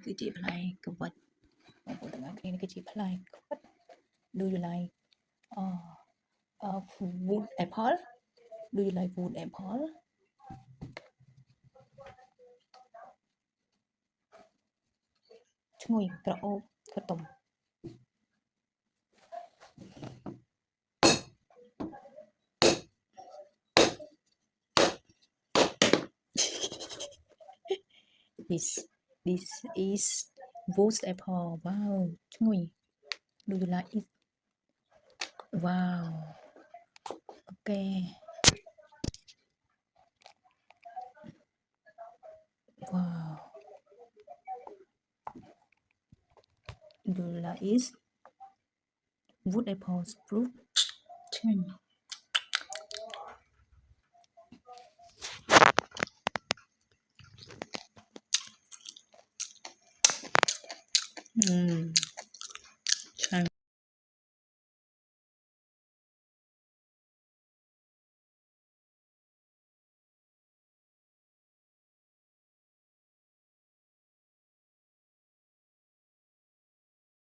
cứ chỉ play cái vật mà của từng cái này cứ chỉ play cái vật do you like wood apple do you like wood apple ngồi pro cái tôm this is wood apple wow ngồi do you like it wow okay wow do you like it wood apples fruit